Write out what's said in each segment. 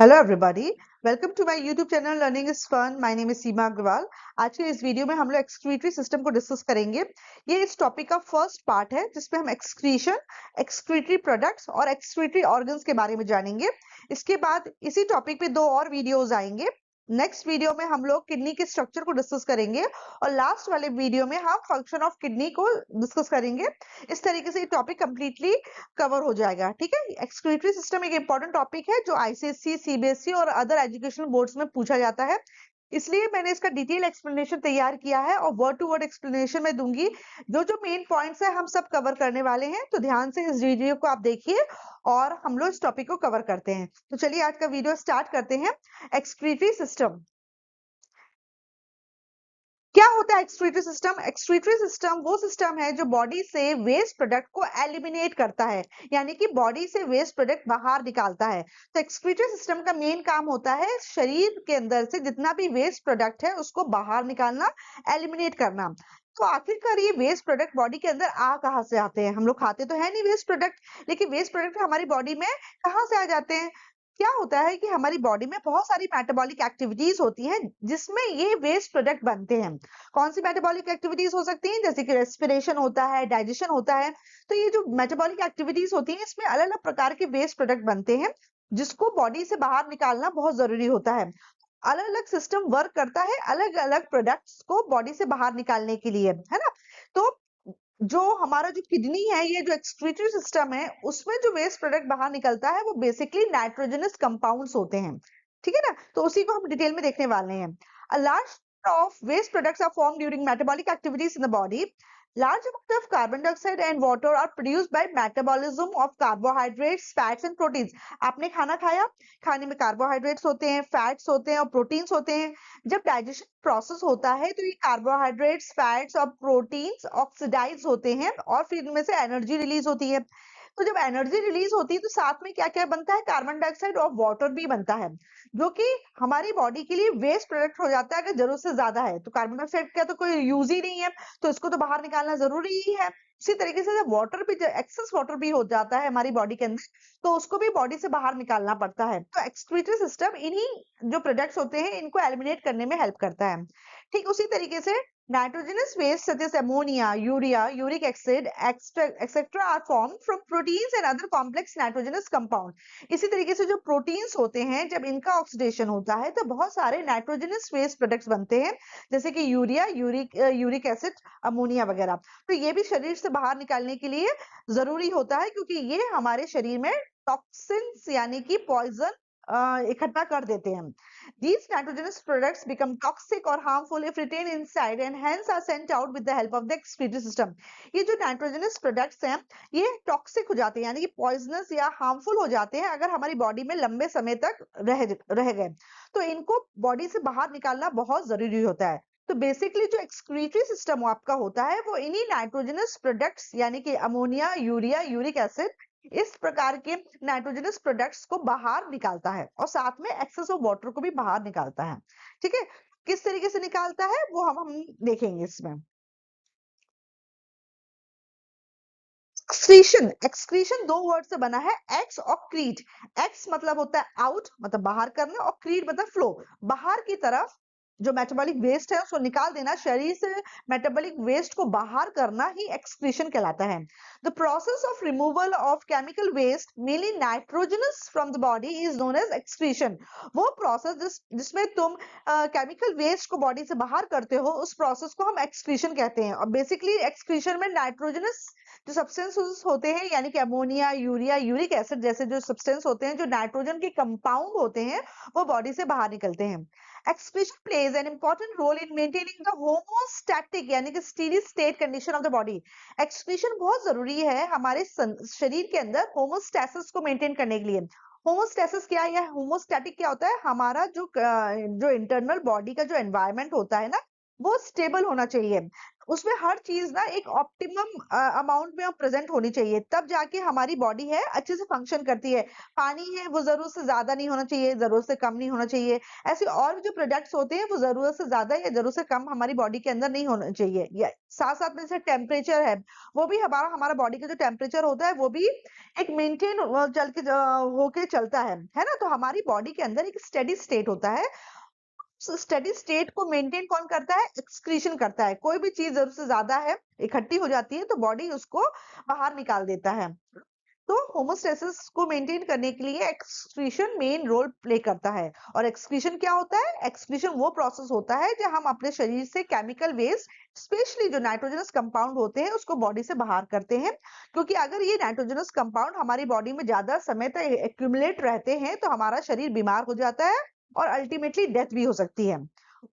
Hello everybody, welcome to my YouTube channel learning is fun. My name is Seema Agarwal. आज के इस video में हम लोग एक्सक्रीटरी सिस्टम को डिस्कस करेंगे। ये इस टॉपिक का फर्स्ट पार्ट है जिसमें हम एक्सक्रीशन, एक्सक्रीटरी प्रोडक्ट्स और एक्सक्रीटरी ऑर्गन्स के बारे में जानेंगे। इसके बाद इसी टॉपिक पे दो और वीडियोज आएंगे। नेक्स्ट वीडियो में हम लोग किडनी के स्ट्रक्चर को डिस्कस करेंगे और लास्ट वाले वीडियो में हम फंक्शन ऑफ किडनी को डिस्कस करेंगे। इस तरीके से ये टॉपिक कंप्लीटली कवर हो जाएगा। ठीक है, एक्सक्रीटरी सिस्टम एक इंपॉर्टेंट टॉपिक है जो आईसीएससी, सीबीएसई और अदर एजुकेशनल बोर्ड्स में पूछा जाता है, इसलिए मैंने इसका डिटेल एक्सप्लेनेशन तैयार किया है और वर्ड टू वर्ड एक्सप्लेनेशन में दूंगी। जो जो मेन पॉइंट्स है हम सब कवर करने वाले हैं, तो ध्यान से इस वीडियो को आप देखिए और हम लोग इस टॉपिक को कवर करते हैं। तो चलिए आज का वीडियो स्टार्ट करते हैं। एक्सक्रीटरी सिस्टम क्या होता है? एक्सक्रीटरी सिस्टम, एक्सक्रीटरी सिस्टम वो सिस्टम है जो बॉडी से वेस्ट प्रोडक्ट को एलिमिनेट करता है, यानी कि बॉडी से वेस्ट प्रोडक्ट बाहर निकालता है। तो एक्सक्रीटरी सिस्टम का मेन काम होता है शरीर के अंदर से जितना भी वेस्ट प्रोडक्ट है उसको बाहर निकालना, एलिमिनेट करना। तो आखिरकार ये वेस्ट प्रोडक्ट बॉडी के अंदर आ कहाँ से आते हैं? हम लोग खाते तो है नहीं वेस्ट प्रोडक्ट, लेकिन वेस्ट प्रोडक्ट हमारी बॉडी में कहाँ से आ जाते हैं? क्या होता है कि हमारी बॉडी में बहुत सारी मेटाबॉलिक एक्टिविटीज होती हैं जिसमें ये वेस्ट प्रोडक्ट बनते हैं। कौन सी मेटाबॉलिक एक्टिविटीज हो सकती हैं? जैसे कि रेस्पिरेशन होता है, डाइजेशन होता है। तो ये जो मेटाबॉलिक एक्टिविटीज होती हैं इसमें अलग अलग प्रकार के वेस्ट प्रोडक्ट बनते हैं जिसको बॉडी से बाहर निकालना बहुत जरूरी होता है। अलग अलग सिस्टम वर्क करता है अलग अलग प्रोडक्ट्स को बॉडी से बाहर निकालने के लिए, है ना। तो जो हमारा जो किडनी है, ये जो एक्सक्रीटरी सिस्टम है, उसमें जो वेस्ट प्रोडक्ट बाहर निकलता है वो बेसिकली नाइट्रोजनस कंपाउंड्स होते हैं। ठीक है ना, तो उसी को हम डिटेल में देखने वाले हैं। A large of waste products are formed during metabolic activities in the body. Large amount of carbon dioxide and water are produced by metabolism of carbohydrates, fats and proteins. आपने खाना खाया, खाने में कार्बोहाइड्रेट्स होते हैं, फैट्स होते हैं और प्रोटीन्स होते हैं। जब डाइजेशन प्रोसेस होता है तो ये कार्बोहाइड्रेट्स, फैट्स और प्रोटीन्स ऑक्सीडाइज होते हैं और फिर इनमें से एनर्जी रिलीज होती है। तो जब एनर्जी रिलीज होती है तो साथ में क्या क्या बनता है? कार्बन डाइऑक्साइड और वाटर भी बनता है, जो कि हमारी बॉडी के लिए वेस्ट प्रोडक्ट हो जाता है अगर जरूरत से ज्यादा है। तो कार्बन डाइऑक्साइड का तो कोई यूज ही नहीं है, तो इसको तो बाहर निकालना जरूरी ही है। इसी तरीके से जब वाटर भी, एक्सेस वाटर भी हो जाता है हमारी बॉडी के अंदर, तो उसको भी बॉडी से बाहर निकालना पड़ता है। तो एक्सक्रीटरी सिस्टम इन्हीं जो प्रोडक्ट्स होते हैं इनको एलिमिनेट करने में हेल्प करता है। ठीक उसी तरीके से nitrogenous waste such as ammonia, urea, uric acid, etc. are formed from proteins and other complex nitrogenous compound. इसी तरीके से जो प्रोटीन्स होते हैं जब इनका ऑक्सीडेशन होता है तो बहुत सारे नाइट्रोजनस वेस्ट प्रोडक्ट्स बनते हैं, जैसे कि यूरिया, यूरिक एसिड, अमोनिया वगैरह। तो ये भी शरीर से बाहर निकालने के लिए जरूरी होता है क्योंकि ये हमारे शरीर में टॉक्सिन्स यानी कि पॉइजन इकट्ठा कर देते हैं। These nitrogenous products become toxic or harmful if retained inside and hence are sent out with the help of the excretory system. ये जो नाइट्रोजनस प्रोडक्ट्स हैं ये टॉक्सिक हो जाते हैं, यानी कि पॉइजनस या हार्मफुल हो जाते हैं अगर हमारी बॉडी में लंबे समय तक रह गए। तो इनको बॉडी से बाहर निकालना बहुत जरूरी होता है। तो बेसिकली जो एक्सक्रीटरी सिस्टम आपका होता है वो इन्हीं नाइट्रोजनस प्रोडक्ट्स यानी कि अमोनिया, यूरिया, यूरिक एसिड, इस प्रकार के नाइट्रोजनस प्रोडक्ट्स को बाहर निकालता है और साथ में एक्सेस ऑफ वाटर को भी बाहर निकालता है। ठीक है, किस तरीके से निकालता है वो हम देखेंगे इसमें। एक्सक्रीशन, एक्सक्रीशन दो वर्ड से बना है, एक्स और क्रीट। एक्स मतलब होता है आउट, मतलब बाहर करना, और क्रीट मतलब फ्लो, बाहर की तरफ जो मेटाबॉलिक वेस्ट है उसको निकाल देना। शरीर से मेटाबॉलिक वेस्ट को बाहर करना ही एक्सक्रीशन कहलाता है। The process of removal of chemical waste mainly nitrogenous from the body is known as excretion. वो प्रोसेस जिसमें तुम केमिकल वेस्ट को बॉडी से बाहर करते हो उस प्रोसेस को हम एक्सक्रीशन कहते हैं। और बेसिकली एक्सक्रीशन में नाइट्रोजनस जो सब्सटेंसेस होते हैं यानी कि अमोनिया, यूरिया, यूरिक एसिड जैसे जो सब्सटेंस होते हैं जो नाइट्रोजन के कंपाउंड होते हैं वो बॉडी से बाहर निकलते हैं। Excretion plays an important role in maintaining the homeostatic यानी कि steady state condition of the body. Excretion बहुत जरूरी है हमारे शरीर के अंदर होमोस्टैसिस को मेंटेन करने के लिए। होमोस्टैसिस क्या है या होमोस्टैटिक क्या होता है? हमारा जो इंटरनल बॉडी का जो एनवायरनमेंट होता है ना, वो स्टेबल होना चाहिए। उसमें हर चीज ना एक ऑप्टिमम अमाउंट में प्रेजेंट होनी चाहिए, तब जाके हमारी बॉडी है अच्छे से फंक्शन करती है। पानी है वो जरूरत से ज्यादा नहीं होना चाहिए, जरूरत से कम नहीं होना चाहिए। ऐसे और भी जो प्रोडक्ट्स होते हैं वो जरूरत से ज्यादा या जरूरत से कम हमारी बॉडी के अंदर नहीं होना चाहिए। या साथ साथ में जैसे टेम्परेचर है, वो भी हमारा हमारा बॉडी का जो टेम्परेचर होता है वो भी एक मेंटेन चल के होके चलता है ना। तो हमारी बॉडी के अंदर एक स्टेडी स्टेट होता है। स्टेडी स्टेट को मेंटेन कौन करता है? एक्सक्रीशन करता है। कोई भी चीज जरूरत से ज्यादा है, इकट्ठी हो जाती है, तो बॉडी उसको बाहर निकाल देता है। तो होमोस्टेसिस को मेंटेन करने के लिए एक्सक्रीशन मेन रोल प्ले करता है। और एक्सक्रीशन क्या होता है? एक्सक्रीशन वो प्रोसेस होता है जब हम अपने शरीर से केमिकल वेस्ट, स्पेशली जो नाइट्रोजनस कंपाउंड होते हैं, उसको बॉडी से बाहर करते हैं। क्योंकि अगर ये नाइट्रोजनस कंपाउंड हमारी बॉडी में ज्यादा समय तक एक्यूमुलेट रहते हैं तो हमारा शरीर बीमार हो जाता है और अल्टीमेटली डेथ भी हो सकती है।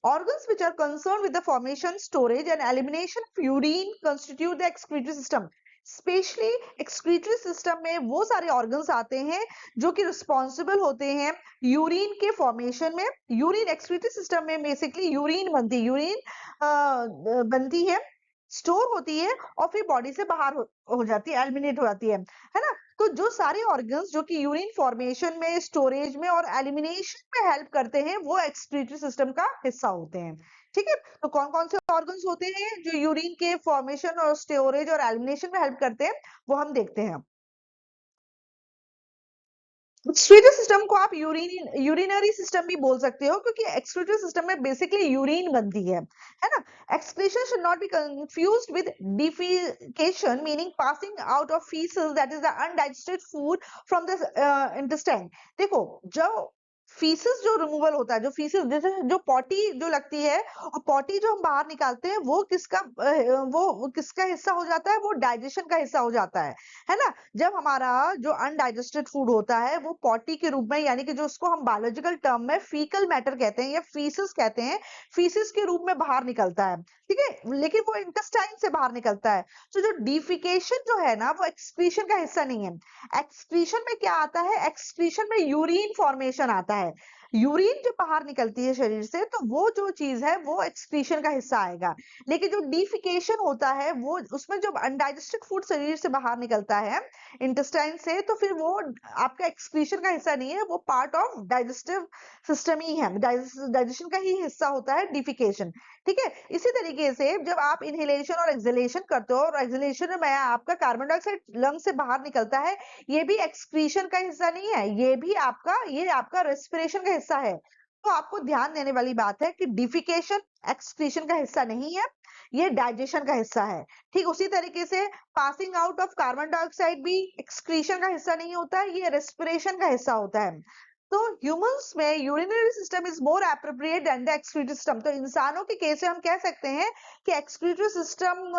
Organs which are concerned with the formation, storage, and elimination of urine constitute the excretory system. Specially excretory system में वो सारे ऑर्गन्स आते हैं जो कि रिस्पॉन्सिबल होते हैं यूरिन के फॉर्मेशन में। यूरिन एक्सक्रीटरी सिस्टम में बेसिकली यूरिन बनती है, स्टोर होती है और फिर बॉडी से बाहर हो जाती है, एलिमिनेट हो जाती है ना। तो जो सारे ऑर्गन्स जो कि यूरिन फॉर्मेशन में, स्टोरेज में और एलिमिनेशन में हेल्प करते हैं वो एक्सक्रीटरी सिस्टम का हिस्सा होते हैं। ठीक है, तो कौन कौन से ऑर्गन्स होते हैं जो यूरिन के फॉर्मेशन और स्टोरेज और एलिमिनेशन में हेल्प करते हैं, वो हम देखते हैं। एक्सक्रीटरी सिस्टम को आप यूरिनरी सिस्टम भी बोल सकते हो, क्योंकि एक्सक्रीटरी सिस्टम में बेसिकली यूरिन बनती है ना। Excretion should not be confused with defecation, meaning passing out of faeces, that is the undigested food from the intestine. देखो, जो फीसेस जो रिमूवल होता है, जो फीसेस जैसे जो पॉटी जो लगती है और पॉटी जो हम बाहर निकालते हैं, वो किसका हिस्सा हो जाता है? वो डाइजेशन का हिस्सा हो जाता है ना। जब हमारा जो अनडाइजेस्टेड फूड होता है वो पॉटी के रूप में, यानी कि जो उसको हम बायोलॉजिकल टर्म में फीकल मैटर कहते हैं या फीसिस कहते हैं, फीसिस के रूप में बाहर निकलता है। ठीक है, लेकिन वो इंटेस्टाइन से बाहर निकलता है। तो जो डिफिकेशन जो है ना, वो एक्सक्रीशन का हिस्सा नहीं है। एक्सक्रीशन में क्या आता है? एक्सक्रीशन में यूरिन फॉर्मेशन आता है। यूरिन जो बाहर निकलती है शरीर से, तो वो जो चीज है वो एक्सक्रीशन का हिस्सा आएगा। लेकिन जो डिफिकेशन होता है वो, उसमें जब अनडाइजेस्टेड फूड शरीर से बाहर निकलता है इंटेस्टाइन से, तो फिर वो आपका एक्सक्रीशन का हिस्सा नहीं है, वो पार्ट ऑफ डाइजेस्टिव सिस्टम ही है, डाइजेशन का ही हिस्सा होता है डिफिकेशन। ठीक है, इसी तरीके से जब आप इनहेलेशन और एक्सहेलेशन करते हो, और एक्सहेलेशन में आपका कार्बन डाइऑक्साइड लंग से बाहर निकलता है, ये भी एक्सक्रीशन का हिस्सा नहीं है, ये आपका रेस्पिरेशन का हिस्सा है। तो आपको ध्यान देने वाली बात है कि डिफिकेशन एक्सक्रीशन का हिस्सा नहीं है, ये डाइजेशन का हिस्सा है। ठीक उसी तरीके से passing out of carbon dioxide भी एक्सक्रीशन का हिस्सा नहीं होता है, ये रेस्पिरेशन का हिस्सा होता है। तो ह्यूमंस में urinary system is more appropriate than the excretory system. तो इंसानों के केस में हम कह सकते हैं कि एक्सक्रीटरी सिस्टम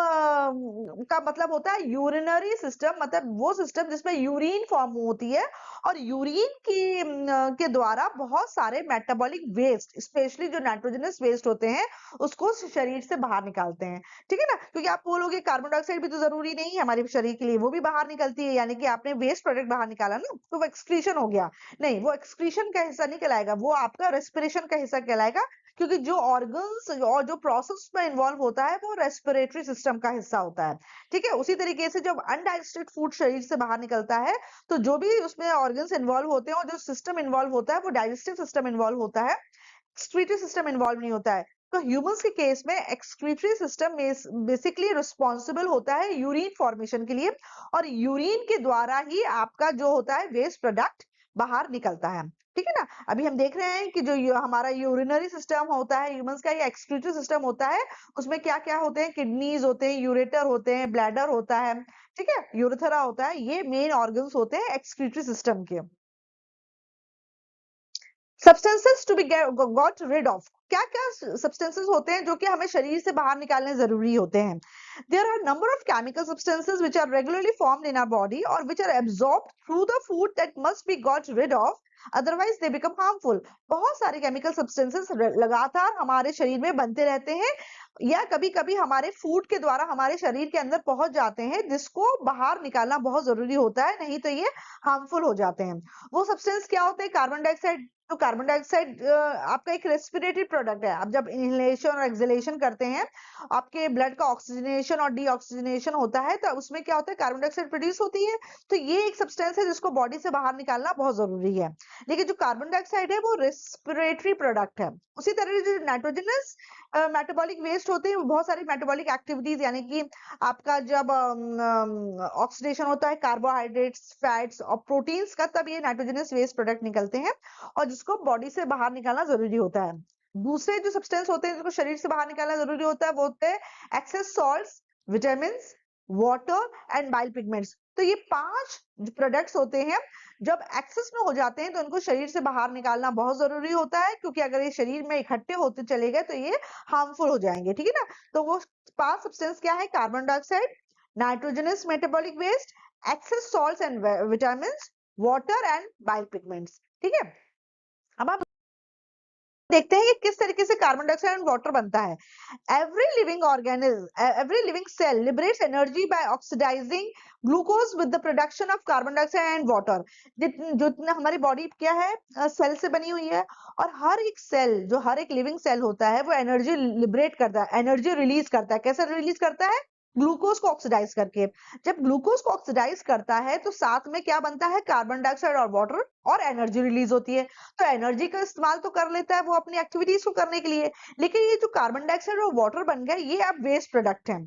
का मतलब होता है यूरिनरी सिस्टम, मतलब वो सिस्टम जिसमें यूरिन फॉर्म होती है और यूरिन के द्वारा बहुत सारे मेटाबॉलिक वेस्ट, स्पेशली जो नाइट्रोजनस वेस्ट होते हैं, उसको शरीर से बाहर निकालते हैं। ठीक है ना, क्योंकि आप बोलोगे कार्बन डाइऑक्साइड भी तो जरूरी नहीं है हमारे शरीर के लिए, वो भी बाहर निकलती है, यानी कि आपने वेस्ट प्रोडक्ट बाहर निकाला ना, तो वो एक्सक्रीशन हो गया। नहीं, वो एक्सक्रीशन का हिस्सा नहीं कहलाएगा, वो आपका रेस्पिरेशन का हिस्सा कहलाएगा। क्योंकि जो ऑर्गन्स और जो प्रोसेस में इन्वॉल्व होता है वो रेस्पिरेटरी सिस्टम का हिस्सा होता है। ठीक है, उसी तरीके से जब अनडाइजेस्टेड फूड शरीर से बाहर निकलता है, तो जो भी उसमें ऑर्गन्स इन्वॉल्व होते हैं और जो सिस्टम इन्वॉल्व होता है वो डाइजेस्टिव सिस्टम इन्वॉल्व होता है, एक्सक्रीटरी सिस्टम इन्वॉल्व नहीं होता है। तो ह्यूमंस के केस में एक्सक्रीटरी सिस्टम बेसिकली रिस्पॉन्सिबल होता है यूरिन फॉर्मेशन के लिए, और यूरिन के द्वारा ही आपका जो होता है वेस्ट प्रोडक्ट बाहर निकलता है। ठीक है ना, अभी हम देख रहे हैं कि जो हमारा यूरिनरी सिस्टम होता है ह्यूमंस का, या एक्सक्रीटरी सिस्टम होता है, उसमें क्या क्या होते हैं? किडनीज होते हैं, यूरेटर होते हैं, ब्लैडर होता है, ठीक है, यूरेथरा होता है, ये मेन ऑर्गन्स होते हैं एक्सक्रीटरी सिस्टम के। Substances to be got rid off, क्या क्या सब्सटेंसेस होते हैं जो कि हमें शरीर से बाहर निकालने जरूरी होते हैं? There are number of chemical substances which are regularly formed in our body और which are absorbed through the food that must be got rid of, otherwise they become harmful. बहुत सारे केमिकल सब्सटेंसेस लगातार हमारे शरीर में बनते रहते हैं, या कभी कभी हमारे फूड के द्वारा हमारे शरीर के अंदर पहुंच जाते हैं, जिसको बाहर निकालना बहुत जरूरी होता है, नहीं तो ये हार्मफुल हो जाते हैं। वो सब्सटेंस क्या होते हैं? कार्बन डाइऑक्साइड तो कार्बन डाइऑक्साइड आपका एक रेस्पिरेटरी प्रोडक्ट है। आप जब इनहेलेशन और एक्सहेलेशन करते हैं, आपके ब्लड का ऑक्सीजनेशन और डीऑक्सीजनेशन होता है, तो उसमें क्या होता है, कार्बन डाइऑक्साइड प्रोड्यूस होती है। तो ये एक सब्सटेंस है जिसको बॉडी से बाहर निकालना बहुत जरूरी है। लेकिन जो कार्बन डाइऑक्साइड है वो रेस्पिरेटरी प्रोडक्ट है। उसी तरह जो नाइट्रोजनस मेटाबॉलिक वेस्ट होते हैं, वो बहुत सारी मेटाबॉलिक एक्टिविटीज, यानी कि आपका जब ऑक्सीडेशन होता है कार्बोहाइड्रेट्स, फैट्स और प्रोटीन्स का, तब ये नाइट्रोजनस वेस्ट प्रोडक्ट निकलते हैं और जिसको बॉडी से बाहर निकालना जरूरी होता है। दूसरे जो सब्सटेंस होते हैं जिसको शरीर से बाहर निकालना जरूरी होता है, वो होते हैं excess salts, vitamin, water and bile pigments. तो ये 5 जो प्रोडक्ट्स होते हैं, जब एक्सेस में हो जाते हैं तो उनको शरीर से बाहर निकालना बहुत जरूरी होता है, क्योंकि अगर ये शरीर में इकट्ठे होते चले गए तो ये हार्मफुल हो जाएंगे, ठीक है ना। तो वो 5 सब्सटेंस क्या है, carbon dioxide, nitrogenous metabolic waste, excess salts and vitamin, water and bile pigments, ठीक है। अब आप देखते हैं कि किस तरीके से कार्बन डाइऑक्साइड एंड वाटर बनता है। Every living organism, every living cell liberates energy by oxidising glucose with the production of carbon dioxide and water. जितना हमारी बॉडी क्या है, सेल से बनी हुई है, और हर एक सेल, जो हर एक लिविंग सेल होता है, वो एनर्जी लिबरेट करता है, एनर्जी रिलीज करता है। कैसे रिलीज करता है, ग्लूकोज को ऑक्सीडाइज करके। जब ग्लूकोज को ऑक्सीडाइज करता है तो साथ में क्या बनता है, कार्बन डाइऑक्साइड और वाटर, और एनर्जी रिलीज होती है। तो एनर्जी का इस्तेमाल तो कर लेता है वो अपनी एक्टिविटीज को करने के लिए, लेकिन ये जो कार्बन डाइऑक्साइड और वाटर बन गया, ये अब वेस्ट प्रोडक्ट है।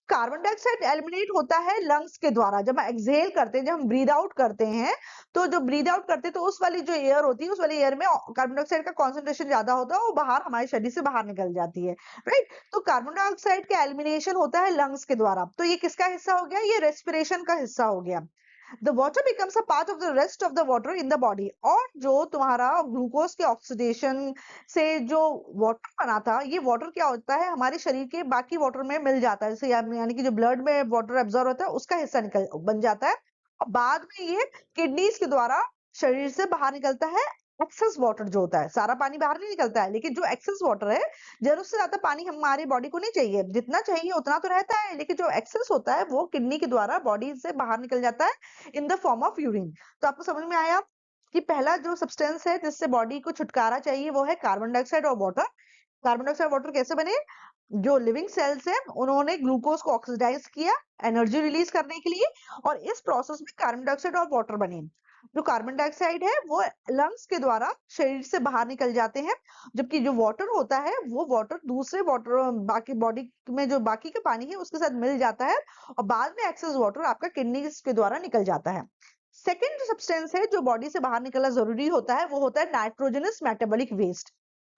कार्बन डाइऑक्साइड एलिमिनेट होता है लंग्स के द्वारा। जब हम एक्सहेल करते हैं, जब हम ब्रीद आउट करते हैं, तो जो ब्रीद आउट करते हैं तो उस वाली जो एयर होती है, उस वाली एयर में कार्बन डाइऑक्साइड का कॉन्सेंट्रेशन ज्यादा होता है, वो बाहर हमारे शरीर से बाहर निकल जाती है, राइट। तो कार्बन डाइऑक्साइड का एलिमिनेशन होता है लंग्स के द्वारा। तो ये किसका हिस्सा हो गया, ये रेस्पिरेशन का हिस्सा हो गया। The water becomes a part of the rest of the water in the body। और जो तुम्हारा ग्लूकोज के ऑक्सीडेशन से जो वाटर बना था, ये वाटर क्या होता है, हमारे शरीर के बाकी वाटर में मिल जाता है, जैसे यानी कि जो ब्लड में वाटर एब्जॉर्ब होता है उसका हिस्सा निकल बन जाता है, और बाद में ये किडनीज के द्वारा शरीर से बाहर निकलता है। एक्सेस वाटर जो होता है, सारा पानी बाहर नहीं निकलता है, लेकिन जो एक्सेस वाटर है, जरूरत से ज्यादा पानी हमारी बॉडी को नहीं चाहिए, जितना चाहिए उतना तो रहता है, लेकिन जो एक्सेस होता है वो किडनी के द्वारा बॉडी से बाहर निकल जाता है in the form of urine. तो आपको समझ में आया कि पहला जो सब्सटेंस है जिससे बॉडी को छुटकारा चाहिए, वो है कार्बन डाइऑक्साइड और वाटर। कार्बन डाइऑक्साइड वाटर कैसे बने, जो लिविंग सेल्स है उन्होंने ग्लूकोज को ऑक्सीडाइज किया एनर्जी रिलीज करने के लिए, और इस प्रोसेस में कार्बन डाइऑक्साइड और वाटर बने। जो कार्बन डाइऑक्साइड है वो लंग्स के द्वारा शरीर से बाहर निकल जाते हैं, जबकि जो वाटर होता है वो वाटर दूसरे वाटर बाकी बॉडी में जो बाकी का पानी है उसके साथ मिल जाता है, और बाद में एक्सेस वाटर आपका किडनी के द्वारा निकल जाता है। सेकेंड जो सब्सटेंस है जो बॉडी से बाहर निकलना जरूरी होता है, वो होता है nitrogenous metabolic waste.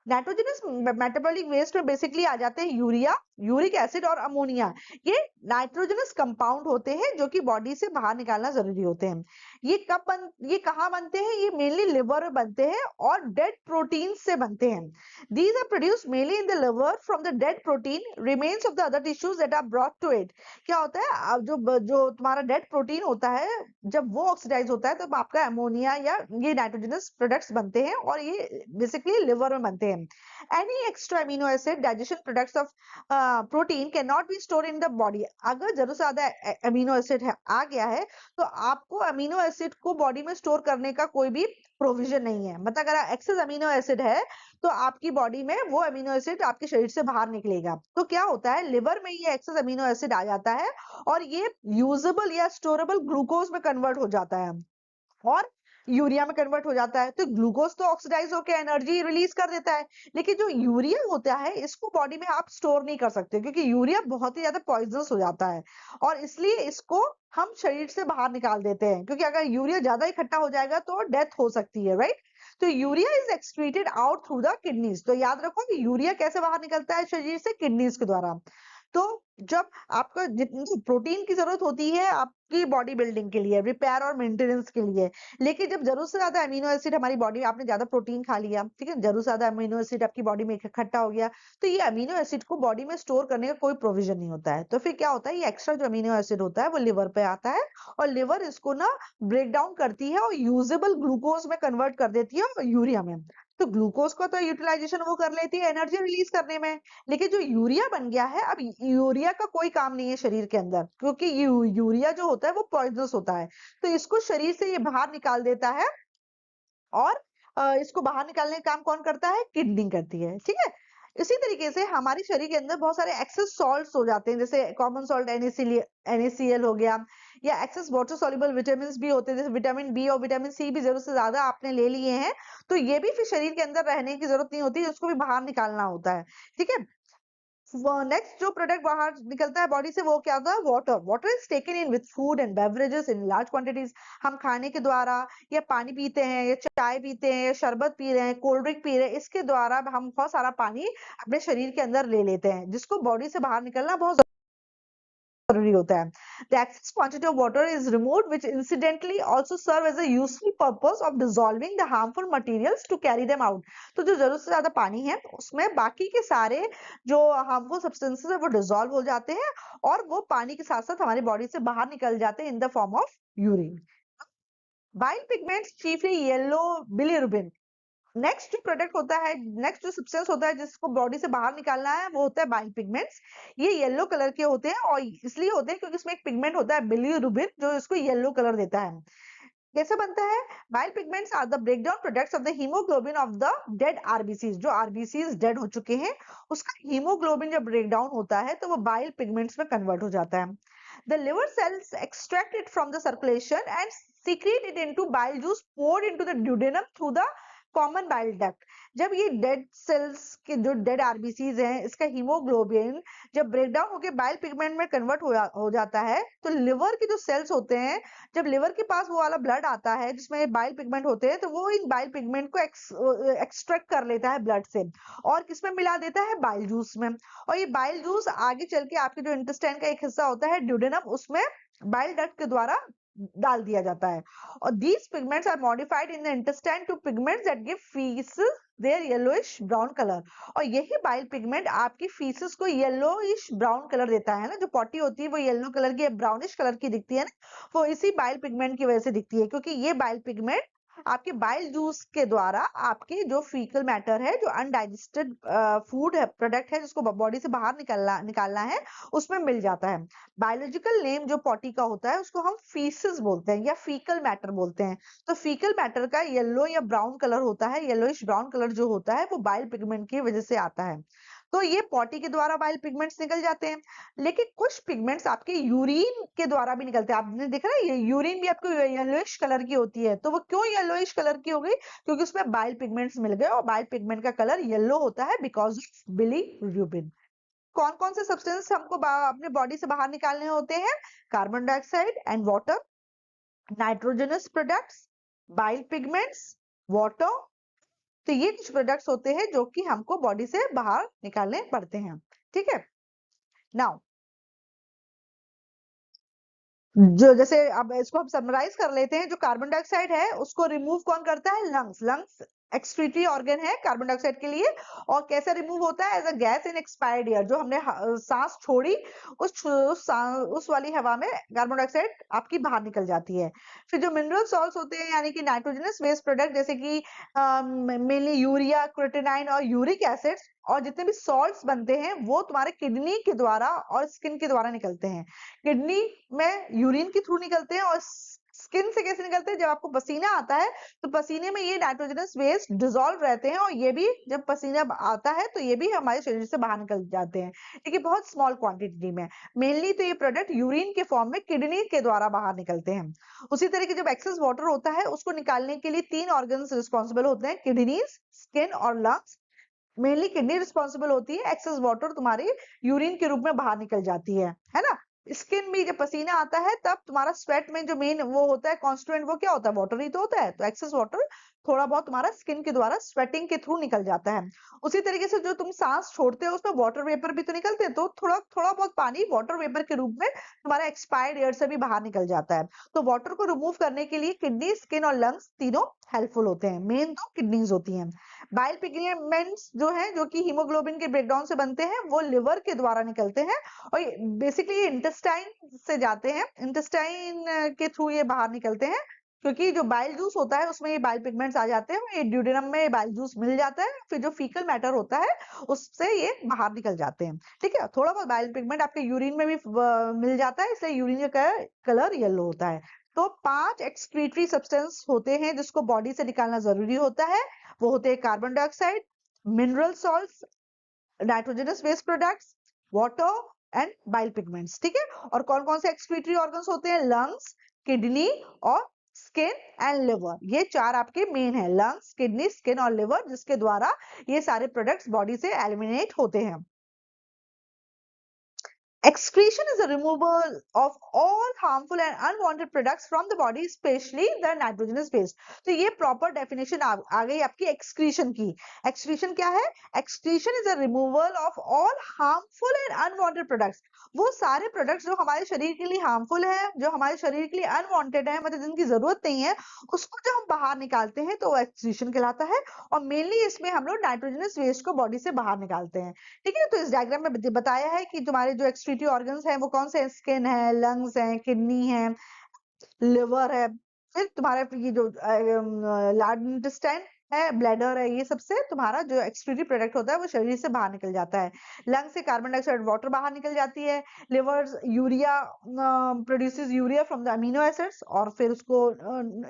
Nitrogenous metabolic waste में बेसिकली आ जाते हैं यूरिया, यूरिक एसिड और अमोनिया। ये नाइट्रोजनस कंपाउंड होते हैं जो कि बॉडी से बाहर निकालना जरूरी होते हैं। ये कहाँ बनते हैं, ये मेनली लिवर में बनते हैं और डेड प्रोटीन से बनते हैं। These are produced mainly in the liver from the dead protein remains of the other tissues that are brought to it. क्या होता है, जो तुम्हारा डेड प्रोटीन होता है, जब वो ऑक्सीडाइज होता है तब आपका अमोनिया या ये नाइट्रोजनस प्रोडक्ट्स बनते हैं, और ये बेसिकली लिवर में बनते हैं। Any extra amino acid digestion products of protein cannot be stored in the body। अगर जरूरत से ज्यादा अमीनो एसिड है आ गया है, तो आपको अमीनो एसिड को बॉडी में स्टोर करने का कोई भी प्रोविजन नहीं है। मतलब अगर एक्सेस अमीनो एसिड है तो आपकी बॉडी में वो अमीनो एसिड आपके शरीर से बाहर निकलेगा। तो क्या होता है, लिवर में ये एक्सेस अमीनो एसिड आ जाता है और ये यूजेबल या स्टोरेबल ग्लूकोज में कन्वर्ट हो जाता है और यूरिया में कन्वर्ट हो जाता है। तो ग्लूकोज तो ऑक्सीडाइज होकर एनर्जी रिलीज कर देता है, लेकिन जो यूरिया होता है इसको बॉडी में आप स्टोर नहीं कर सकते, क्योंकि यूरिया बहुत ही ज्यादा पॉइजनस हो जाता है, और इसलिए इसको हम शरीर से बाहर निकाल देते हैं, क्योंकि अगर यूरिया ज्यादा इकट्ठा हो जाएगा तो डेथ हो सकती है, राइट। तो urea is excreted out through the kidneys. तो याद रखो कि यूरिया कैसे बाहर निकलता है शरीर से, किडनीज के द्वारा। तो जब आपका जितनी प्रोटीन की जरूरत होती है आपकी बॉडी बिल्डिंग के लिए, रिपेयर और मेंटेनेंस के लिए, लेकिन जब जरूरत से ज्यादा अमीनो एसिड हमारी बॉडी में, आपने ज्यादा प्रोटीन खा लिया, ठीक है, जरूरत से ज्यादा अमीनो एसिड आपकी बॉडी में इकट्ठा हो गया, तो ये अमीनो एसिड को बॉडी में स्टोर करने का कोई प्रोविजन नहीं होता है। तो फिर क्या होता है, ये एक्स्ट्रा जो अमीनो एसिड होता है वो लिवर पे आता है, और लिवर इसको ना ब्रेक डाउन करती है और यूजेबल ग्लूकोज में कन्वर्ट कर देती है यूरिया में। तो ग्लूकोज का तो यूटिलाइजेशन वो कर लेती है एनर्जी रिलीज करने में, लेकिन जो यूरिया बन गया है, अब यूरिया का कोई काम नहीं है शरीर के अंदर, क्योंकि यूरिया जो होता है वो पॉइजनस होता है। तो इसको शरीर से ये बाहर निकाल देता है और इसको बाहर निकालने का काम कौन करता है? किडनी करती है, ठीक है। इसी तरीके से हमारे शरीर के अंदर बहुत सारे एक्सेस सॉल्ट्स हो जाते हैं, जैसे कॉमन सॉल्ट NaCl हो गया, या एक्सेस वाटर सॉल्युबल विटामिन भी होते हैं, जैसे विटामिन बी और विटामिन सी भी जरूरत से ज्यादा आपने ले लिए हैं, तो ये भी फिर शरीर के अंदर रहने की जरूरत नहीं होती, उसको भी बाहर निकालना होता है, ठीक है। नेक्स्ट जो प्रोडक्ट बाहर निकलता है बॉडी से, वो क्या होता है? Water. Water is taken in with food and beverages in large quantities. हम खाने के द्वारा, या पानी पीते हैं, या चाय पीते हैं, या शरबत पी रहे हैं, कोल्ड ड्रिंक पी रहे हैं, इसके द्वारा हम बहुत सारा पानी अपने शरीर के अंदर ले लेते हैं, जिसको बॉडी से बाहर निकलना बहुत जरूरी होता है। The excess quantity of water is removed, which incidentally also serve as a useful purpose of dissolving the harmful materials to carry them out. तो जो जरूरत से ज्यादा पानी है उसमें बाकी के सारे जो harmful substances है वो dissolve हो जाते हैं, और वो पानी के साथ साथ हमारी बॉडी से बाहर निकल जाते हैं in the form of urine. Bile pigments chiefly yellow bilirubin. Next जो प्रोडक्ट होता है, नेक्स्ट जो सब्सटेंस होता है जिसको बॉडी से बाहर निकालना है, वो होता है बाइल पिगमेंट्स। ये येलो कलर के होते हैं, और इसलिए होते हैं क्योंकि इसमें एक पिगमेंट होता है बिलिरुबिन, जो इसको येलो कलर देता है। कैसे बनता है? Bile pigments are the breakdown products of the haemoglobin of the dead RBCs. जो आरबीसीज डेड हो चुके हैं, उसका हीमोग्लोबिन जब ब्रेकडाउन होता है तो वो बाइल पिगमेंट्स में कन्वर्ट हो जाता है। The liver cells extract it from the circulation and secrete it into bile juice poured into the duodenum through the common bile duct. जब ये डेड सेल्स के जो डेड आरबीसीज हैं, इसका हीमोग्लोबिन जब ब्रेकडाउन होकर बाइल पिगमेंट में convert हो जाता है, तो लिवर के जो सेल्स होते हैं, जब लिवर के पास वो वाला ब्लड आता है जिसमें बाइल पिगमेंट होते हैं, तो वो इन बाइल पिगमेंट को एक्सट्रैक्ट कर लेता है ब्लड से, और किसमें मिला देता है? बाइल जूस में। और ये बाइल जूस आगे चल के आपके जो इंटेस्टाइन का एक हिस्सा होता है ड्यूडेनम, उसमें बाइल डक्ट के द्वारा डाल दिया जाता है। और these pigments are modified in the intestine to pigments that give feces their yellowish brown color। और यही बाइल पिगमेंट आपकी फीसेस को येलोइश ब्राउन कलर देता है ना। जो पॉटी होती है वो येलो कलर की, ब्राउनिश कलर की दिखती है ना, वो इसी बाइल पिगमेंट की वजह से दिखती है, क्योंकि ये बाइल पिगमेंट आपके बाइल जूस के द्वारा आपके जो फीकल मैटर है, जो अनडाइजेस्टेड फूड है, प्रोडक्ट है, जिसको बॉडी से बाहर निकालना है, उसमें मिल जाता है। बायोलॉजिकल नेम जो पॉटी का होता है उसको हम फीसिस बोलते हैं, या फीकल मैटर बोलते हैं। तो फीकल मैटर का येलो या ब्राउन कलर होता है, येलोइश ब्राउन कलर जो होता है वो बाइल पिगमेंट की वजह से आता है। तो ये पॉटी के द्वारा बाइल पिगमेंट्स निकल जाते हैं। लेकिन कुछ पिगमेंट्स आपके यूरिन के द्वारा भी निकलते हैं। आपने देखा ना, ये यूरिन भी आपको येलोइश कलर की होती है। तो वो क्यों येलोइश कलर की हो गई? क्योंकि उसमें बाइल पिगमेंट्स मिल गए, और बाइल पिगमेंट का कलर येलो होता है बिकॉज ऑफ बिलीरुबिन। कौन कौन से सब्सटेंस हमको अपने बॉडी से बाहर निकालने होते हैं? Carbon dioxide and water, nitrogenous products, bile pigments, water. तो ये कुछ प्रोडक्ट्स होते हैं जो कि हमको बॉडी से बाहर निकालने पड़ते हैं, ठीक है। नाउ जो जैसे अब इसको हम समराइज कर लेते हैं। जो कार्बन डाइऑक्साइड है उसको रिमूव कौन करता है? लंग्स। लंग्स एक्सक्रीटरी ऑर्गन है कार्बन डाइऑक्साइड के लिए। और कैसे रिमूव होता है? As a gas in expired air. जो हमने सांस छोड़ी, उस वाली हवा में कार्बन डाइऑक्साइड आपकी बाहर निकल जाती है। फिर जो मिनरल सॉल्ट्स होते हैं, यानी कि नाइट्रोजनस वेस्ट प्रोडक्ट, जैसे कि मेनली यूरिया, क्रेटिनाइन और यूरिक एसिड, और जितने भी सॉल्ट्स बनते हैं वो तुम्हारे किडनी के द्वारा और स्किन के द्वारा निकलते हैं। किडनी में यूरिन के थ्रू निकलते हैं, और स्किन से कैसे निकलते हैं? जब आपको पसीना आता है तो पसीने में ये नाइट्रोजनस वेस्ट डिसॉल्व रहते हैं, और ये भी जब पसीना आता है तो ये भी हमारे शरीर से बाहर निकल जाते हैं, ठीक है, बहुत स्मॉल क्वांटिटी में। मेनली तो ये प्रोडक्ट यूरिन के फॉर्म में किडनी के द्वारा बाहर निकलते हैं। उसी तरीके जब एक्सेस वाटर होता है उसको निकालने के लिए 3 ऑर्गन्स रिस्पॉन्सिबल होते हैं, किडनीज, स्किन और लंग्स। मेनली किडनी रिस्पॉन्सिबल होती है, एक्सेस वाटर तुम्हारी यूरिन के रूप में बाहर निकल जाती है ना। स्किन भी जब पसीना आता है तब तुम्हारा स्वेट में जो मेन वो होता है कॉन्स्टिट्यूएंट, वो क्या होता है? वाटर ही तो होता है। तो एक्सेस वाटर थोड़ा बहुत तुम्हारा स्किन के द्वारा स्वेटिंग के थ्रू निकल जाता है। उसी तरीके से जो तुम सांस छोड़ते हो उसमें वाटर वेपर भी तो निकलते हैं, तो थोड़ा थोड़ा बहुत पानी वाटर वेपर के रूप में तुम्हारा एक्सपायर्ड एयर से भी बाहर निकल जाता है। तो वाटर को रिमूव करने के लिए किडनी, स्किन और लंग्स तीनों हेल्पफुल होते हैं। मेन तो किडनीज होती हैं। बाइल पिगमेंट्स जो है, जो कि हीमोग्लोबिन के ब्रेकडाउन से बनते हैं, वो लिवर के द्वारा निकलते हैं, और बेसिकली ये इंटेस्टाइन से जाते हैं। इंटेस्टाइन के थ्रू ये बाहर निकलते हैं, क्योंकि जो बाइल जूस होता है उसमें ये बाइल पिगमेंट्स आ जाते हैं। ये ड्यूडेनम में बाइल जूस मिल जाता है, फिर जो फीकल मैटर होता है उससे ये बाहर निकल जाते हैं, ठीक है। थोड़ा बहुत बाइल पिगमेंट आपके यूरिन में भी मिल जाता है, इसलिए यूरिन का कलर येलो होता है। तो 5 एक्सक्रीटरी सब्सटेंस होते हैं जिसको बॉडी से निकालना जरूरी होता है। वो होते हैं carbon dioxide, mineral salts, nitrogenous waste products, water and bile pigments. ठीक है, और कौन कौन से एक्सक्रीटरी ऑर्गन्स होते हैं? लंग्स, किडनी और स्किन एंड लिवर। ये 4 आपके मेन है, लंग्स, किडनी, स्किन और लिवर, जिसके द्वारा ये सारे प्रोडक्ट्स बॉडी से एलिमिनेट होते हैं। Excretion is the removal of all harmful and unwanted products from the body, especially the nitrogenous waste. तो ये proper definition आ गई आपकी excretion की। Excretion क्या है? Excretion is the removal of all harmful and unwanted products. वो सारे products जो हमारे शरीर के लिए harmful है, जो हमारे शरीर के लिए unwanted है, मतलब जिनकी जरूरत नहीं है, उसको जब हम बाहर निकालते हैं तो वो excretion कहलाता है। और mainly इसमें हम लोग nitrogenous waste को body से बाहर निकालते हैं। ठीक है, तो इस डायग्राम में बताया है कि तुम्हारे जो एक्सक्रीटरी ऑर्गन्स हैं वो कौन से हैं? स्किन है, लंग्स है, किडनी है, लिवर है, फिर तुम्हारा ये जो लार्ज इंटेस्टाइन है, ब्लैडर है, ये सबसे तुम्हारा जो एक्सक्रीटरी प्रोडक्ट होता है वो शरीर से बाहर निकल जाता है। लंग से कार्बन डाइऑक्साइड, वाटर बाहर निकल जाती है। Liver urea produces urea from the amino acids और फिर उसको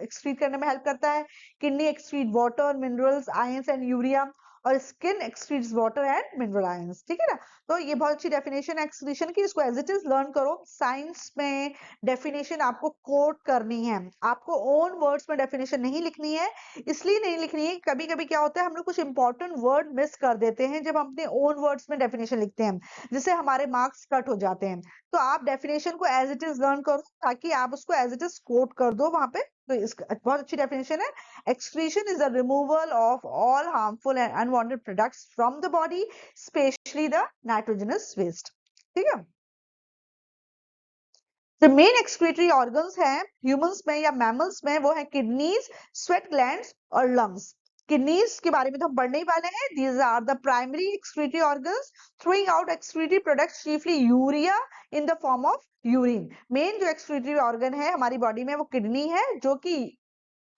एक्सक्रीट करने में हेल्प करता है। Kidney excrete water, minerals, ions and urea, और skin excretes water and mineral ions. ठीक है ना, तो ये बहुत अच्छी डेफिनेशन है एक्सक्रीशन की, इसको एज इट इज लर्न करो। साइंस में डेफिनेशन आपको कोट करनी है, आपको ओन वर्ड्स में डेफिनेशन नहीं लिखनी है। इसलिए नहीं लिखनी है, कभी कभी क्या होता है हम लोग कुछ इंपॉर्टेंट वर्ड मिस कर देते हैं जब हम अपने ओन वर्ड्स में डेफिनेशन लिखते हैं, जिससे हमारे मार्क्स कट हो जाते हैं। तो आप डेफिनेशन को एज इट इज लर्न करो ताकि आप उसको एज इट इज कोट कर दो वहां पे। तो इसका बहुत अच्छी डेफिनेशन है। Excretion is the removal of all harmful and unwanted products from the body, especially the nitrogenous waste. ठीक है, जो मेन एक्सक्रीटरी ऑर्गन्स हैं ह्यूमंस में या मैमल्स में, वो है किडनीज, स्वेट ग्लैंड्स और लंग्स। किडनीज के बारे में तो हम पढ़ने ही वाले हैं। These are the primary excretory organs throwing out excretory products, chiefly urea in the form of urine. Main जो एक्सक्रीटरी ऑर्गन है हमारी बॉडी में वो किडनी है, जो कि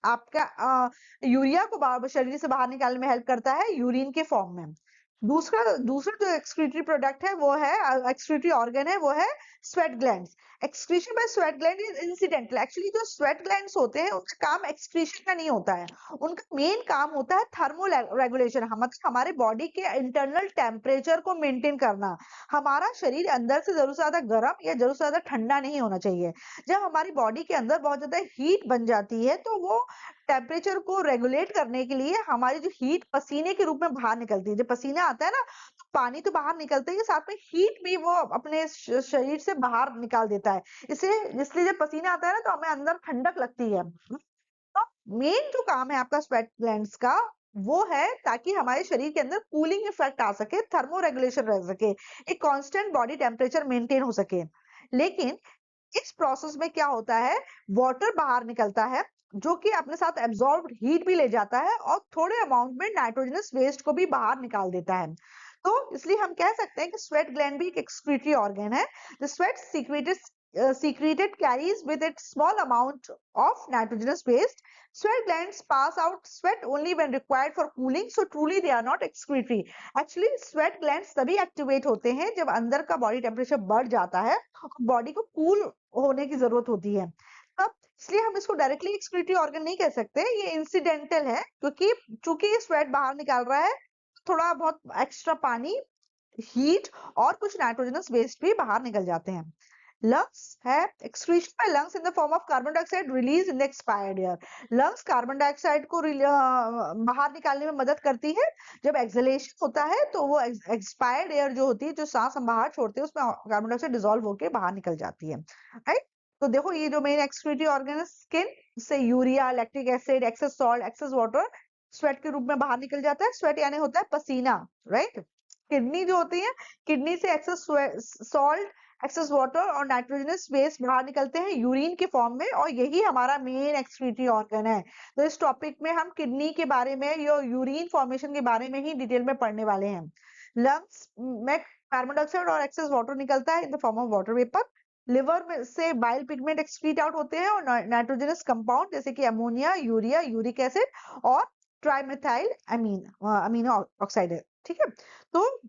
आपका यूरिया को शरीर से बाहर निकालने में हेल्प करता है यूरिन के फॉर्म में। दूसरा दूसरा जो एक्सक्रीटरी प्रोडक्ट है वो है एक्सक्रीटरी ऑर्गन है वो है sweat glands. Excretion by sweat gland is incidental. Actually जो स्वेट ग्लैंड्स होते हैं उनका काम एक्सक्रीशन का नहीं होता है, उनका मेन काम होता है थर्मो रेगुलेशन, मतलब हमारे बॉडी के इंटरनल टेम्परेचर को मेंटेन करना। हमारा शरीर अंदर से जरूर से ज्यादा गर्म या जरूर से ज्यादा ठंडा नहीं होना चाहिए। जब हमारी बॉडी के अंदर बहुत ज्यादा हीट बन जाती है तो वो टेम्परेचर को रेगुलेट करने के लिए हमारी जो हीट पसीने के रूप में बाहर निकलती है। जब पसीना आता है ना तो पानी तो बाहर निकलता है, साथ में हीट भी वो अपने शरीर से बाहर निकाल देता है। इसलिए जब पसीना आता है ना तो हमें अंदर ठंडक लगती है। तो मेन जो काम है आपका स्वेट ग्लैंड्स का वो है ताकि हमारे शरीर के अंदर कूलिंग इफेक्ट आ सके, थर्मो रेगुलेशन रह सके, एक कांस्टेंट बॉडी टेम्परेचर मेंटेन हो सके। लेकिन इस प्रोसेस में क्या होता है, वाटर बाहर निकलता है जो कि अपने साथ एब्जॉर्ब्ड हीट भी ले जाता है और थोड़े अमाउंट में नाइट्रोजनस वेस्ट को भी बाहर निकाल देता है। तो इसलिए हम कह सकते हैं कि स्वेट ग्लैंड भी एक एक्सक्रीटरी ऑर्गन है। The sweat secreted carries with it small amount of nitrogenous waste. Sweat glands pass out sweat only when required for cooling, so truly they are not excretory. Actually sweat glands तभी activate होते हैं जब अंदर का body temperature बढ़ जाता है, body को कूल होने की जरूरत होती है तब। इसलिए हम इसको डायरेक्टली एक्सक्रीटरी ऑर्गन नहीं कह सकते, ये इंसिडेंटल है, क्योंकि चूंकि ये स्वेट बाहर निकाल रहा है, थोड़ा बहुत एक्स्ट्रा पानी, हीट और कुछ नाइट्रोजनस वेस्ट भी बाहर निकल जाते हैं। लंग्स है excretion by lungs in the form of carbon dioxide release in the expired air. Lungs carbon dioxide को बाहर निकालने में मदद करती है। जब एक्सहेलेशन होता है तो वो एक्सपायर्ड एयर जो होती है, जो सांस हम बाहर छोड़ते हैं, उसमें कार्बन डाइऑक्साइड डिसॉल्व होकर बाहर निकल जाती है। राइट, तो देखो ये जो मेन एक्सक्रीटरी ऑर्गन है, स्किन से urea, lactic acid, excess salt, excess water sweat के रूप में बाहर निकल जाता है। स्वेट यानी होता है पसीना। राइट, किडनी जो होती है, किडनी से एक्सेस सॉल्ट, एक्सेस वाटर और नाइट्रोजनस वेस्ट बाहर निकलते हैं यूरिन के फॉर्म में, और यही हमारा मेन एक्सक्रीटरी ऑर्गन है। तो इस टॉपिक में हम किडनी के बारे में या यूरिन फॉर्मेशन के बारे में ही डिटेल में पढ़ने वाले हैं। लंग्स में कार्बन डाइऑक्साइड और एक्सेस वाटर निकलता है in the form of water vapour. Liver में से बाइल पिगमेंट एक्सक्रीट आउट होते हैं और नाइट्रोजनस कंपाउंड जैसे कि अमोनिया, यूरिया, यूरिक एसिड और ट्राइमेथाइल अमीनो ऑक्साइड है। ठीक है, तो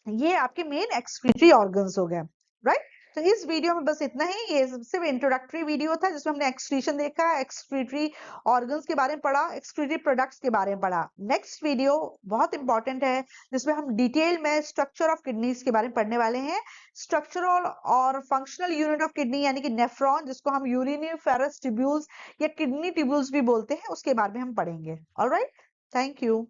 ये आपके मेन एक्सक्रीटरी ऑर्गन्स हो गए। राइट, तो इस वीडियो में बस इतना ही। ये सिर्फ इंट्रोडक्टरी वीडियो था जिसमें हमने एक्सक्रीशन देखा, एक्सक्रीटरी ऑर्गन्स के बारे में पढ़ा, एक्सक्रीटरी प्रोडक्ट्स के बारे में पढ़ा। नेक्स्ट वीडियो बहुत इंपॉर्टेंट है जिसमें हम डिटेल में स्ट्रक्चर ऑफ किडनीज के बारे में पढ़ने वाले हैं। स्ट्रक्चरल और फंक्शनल यूनिट ऑफ किडनी यानी कि नेफ्रॉन, जिसको हम यूरिनिफेरस ट्यूब्यूल्स या किडनी ट्यूब्यूल्स भी बोलते हैं, उसके बारे में हम पढ़ेंगे। Alright, thank you.